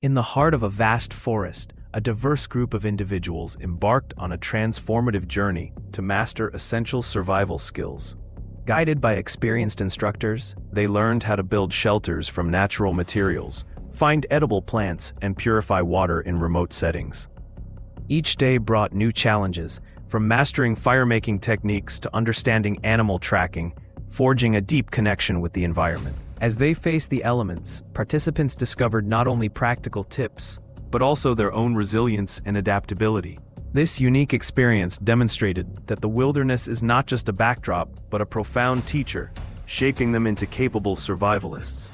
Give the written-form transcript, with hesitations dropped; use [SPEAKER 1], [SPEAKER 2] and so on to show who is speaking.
[SPEAKER 1] In the heart of a vast forest, a diverse group of individuals embarked on a transformative journey to master essential survival skills. Guided by experienced instructors, they learned how to build shelters from natural materials, find edible plants, and purify water in remote settings. Each day brought new challenges, from mastering fire-making techniques to understanding animal tracking, forging a deep connection with the environment. As they faced the elements, participants discovered not only practical tips, but also their own resilience and adaptability. This unique experience demonstrated that the wilderness is not just a backdrop, but a profound teacher, shaping them into capable survivalists.